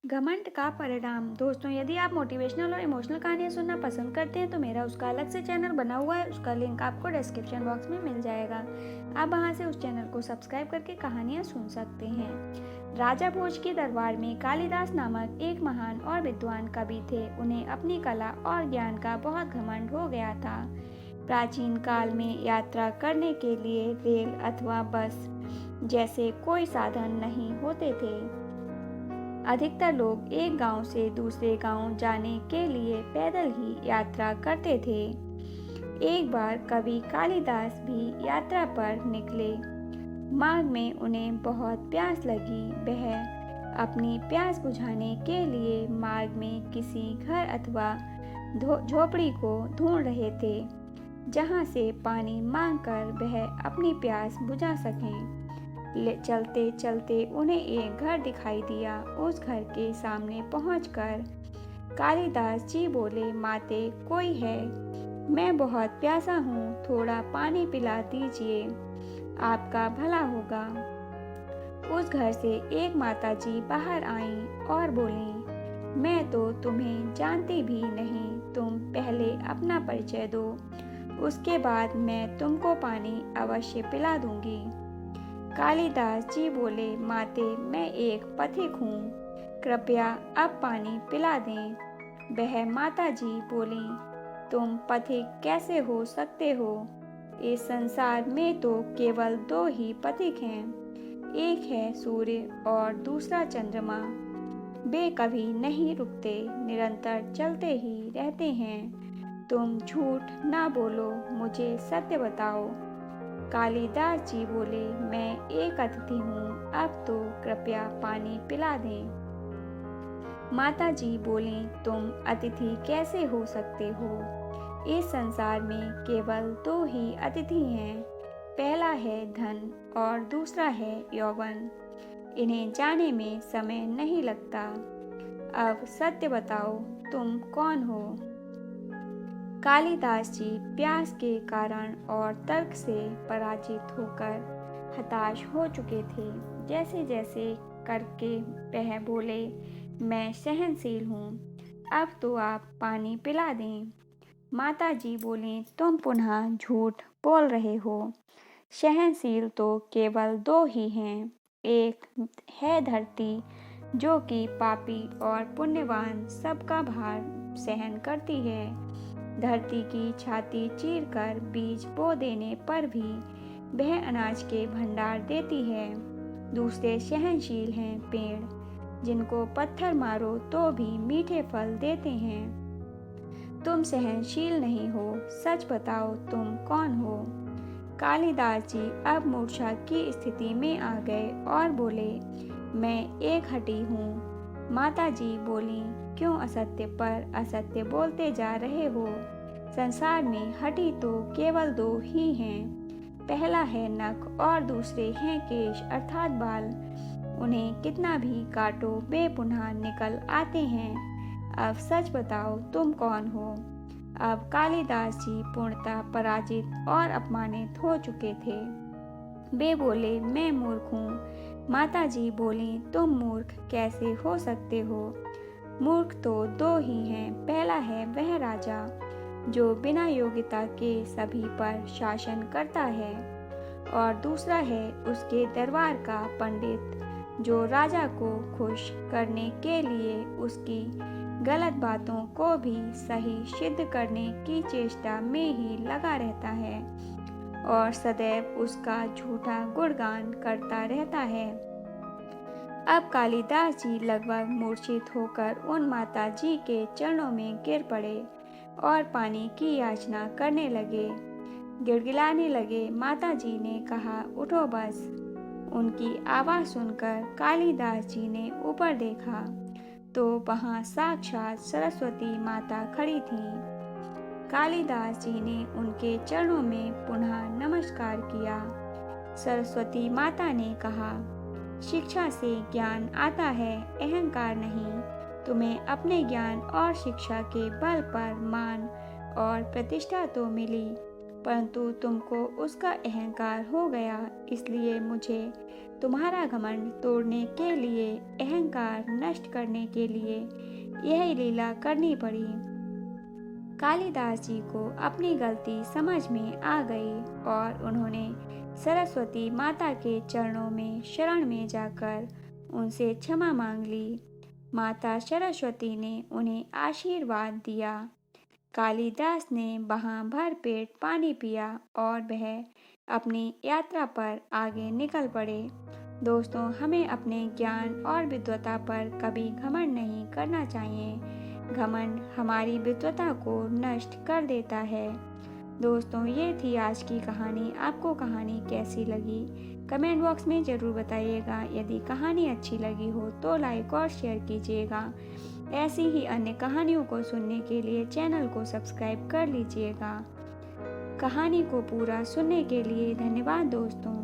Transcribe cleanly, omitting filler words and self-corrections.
घमंड का परिणाम। दोस्तों, यदि आप मोटिवेशनल और इमोशनल कहानियाँ सुनना पसंद करते हैं तो मेरा उसका अलग से चैनल बना हुआ है। उसका लिंक आपको डिस्क्रिप्शन बॉक्स में मिल जाएगा। आप वहां से उस चैनल को सब्सक्राइब करके कहानियाँ सुन सकते हैं। राजा भोज के दरबार में कालिदास नामक एक महान और विद्वान कवि थे। उन्हें अपनी कला और ज्ञान का बहुत घमंड हो गया था। प्राचीन काल में यात्रा करने के लिए रेल अथवा बस जैसे कोई साधन नहीं होते थे। अधिकतर लोग एक गांव से दूसरे गांव जाने के लिए पैदल ही यात्रा करते थे। एक बार कवि कालिदास भी यात्रा पर निकले। मार्ग में उन्हें बहुत प्यास लगी। वह अपनी प्यास बुझाने के लिए मार्ग में किसी घर अथवा झोपड़ी को ढूंढ रहे थे, जहां से पानी मांगकर वह अपनी प्यास बुझा सकें। चलते चलते उन्हें एक घर दिखाई दिया। उस घर के सामने पहुंचकर कालिदास जी बोले, माते कोई है? मैं बहुत प्यासा हूँ, थोड़ा पानी पिला दीजिए, आपका भला होगा। उस घर से एक माता जी बाहर आईं और बोली, मैं तो तुम्हें जानती भी नहीं, तुम पहले अपना परिचय दो, उसके बाद मैं तुमको पानी अवश्य पिला दूंगी। कालिदास जी बोले, माते मैं एक पथिक हूँ, कृपया अब पानी पिला दें। वह माता जी बोली, तुम पथिक कैसे हो सकते हो? इस संसार में तो केवल दो ही पथिक हैं, एक है सूर्य और दूसरा चंद्रमा। वे कभी नहीं रुकते, निरंतर चलते ही रहते हैं। तुम झूठ ना बोलो, मुझे सत्य बताओ। कालिदास जी बोले, मैं एक अतिथि हूँ, अब तो कृपया पानी पिला दें। माता जी बोली, तुम अतिथि कैसे हो सकते हो? इस संसार में केवल दो ही अतिथि हैं, पहला है धन और दूसरा है यौवन। इन्हें जाने में समय नहीं लगता। अब सत्य बताओ, तुम कौन हो? कालिदास जी प्यास के कारण और तर्क से पराजित होकर हताश हो चुके थे। जैसे जैसे करके वह बोले, मैं सहनशील हूँ, अब तो आप पानी पिला दें। माता जी बोली, तुम पुनः झूठ बोल रहे हो। सहनशील तो केवल दो ही हैं, एक है धरती जो कि पापी और पुण्यवान सबका भार सहन करती है। धरती की छाती चीरकर बीज बो देने पर भी वह अनाज के भंडार देती है। दूसरे सहनशील हैं पेड़, जिनको पत्थर मारो तो भी मीठे फल देते हैं। तुम सहनशील नहीं हो, सच बताओ तुम कौन हो? कालिदास जी अब मूर्छा की स्थिति में आ गए और बोले, मैं एक हठी हूँ। माता जी बोली, क्यों असत्य पर असत्य बोलते जा रहे हो? संसार में हठी तो केवल दो ही हैं, पहला है नख और दूसरे हैं केश अर्थात बाल। उन्हें कितना भी काटो वे पुनः निकल आते हैं। अब सच बताओ तुम कौन हो? अब कालिदास जी पूर्णतः पराजित और अपमानित हो चुके थे। वे बोले, मैं मूर्ख हूँ। माता जी बोली, तुम मूर्ख कैसे हो सकते हो? मूर्ख तो दो ही हैं, पहला है वह राजा जो बिना योग्यता के सभी पर शासन करता है, और दूसरा है उसके दरबार का पंडित जो राजा को खुश करने के लिए उसकी गलत बातों को भी सही सिद्ध करने की चेष्टा में ही लगा रहता है और सदैव उसका झूठा गुणगान करता रहता है। अब कालिदास जी लगभग मूर्छित होकर उन माता जी के चरणों में गिर पड़े और पानी की याचना करने लगे, गिड़गिड़ाने लगे। माता जी ने कहा, उठो बस। उनकी आवाज़ सुनकर कालिदास जी ने ऊपर देखा तो वहाँ साक्षात सरस्वती माता खड़ी थीं। कालिदास जी ने उनके चरणों में पुनः नमस्कार किया। सरस्वती माता ने कहा, शिक्षा से ज्ञान आता है, अहंकार नहीं। तुम्हें अपने ज्ञान और शिक्षा के बल पर मान और प्रतिष्ठा तो मिली, परंतु तुमको उसका अहंकार हो गया, इसलिए मुझे तुम्हारा घमंड तोड़ने के लिए, अहंकार नष्ट करने के लिए यह लीला करनी पड़ी। कालिदास जी को अपनी गलती समझ में आ गई और उन्होंने सरस्वती माता के चरणों में शरण में जाकर उनसे क्षमा मांग ली। माता सरस्वती ने उन्हें आशीर्वाद दिया। कालिदास ने वहाँ भर पेट पानी पिया और वह अपनी यात्रा पर आगे निकल पड़े। दोस्तों, हमें अपने ज्ञान और विद्वता पर कभी घमंड नहीं करना चाहिए। घमंड हमारी विद्वता को नष्ट कर देता है। दोस्तों, ये थी आज की कहानी। आपको कहानी कैसी लगी कमेंट बॉक्स में ज़रूर बताइएगा। यदि कहानी अच्छी लगी हो तो लाइक और शेयर कीजिएगा। ऐसी ही अन्य कहानियों को सुनने के लिए चैनल को सब्सक्राइब कर लीजिएगा। कहानी को पूरा सुनने के लिए धन्यवाद दोस्तों।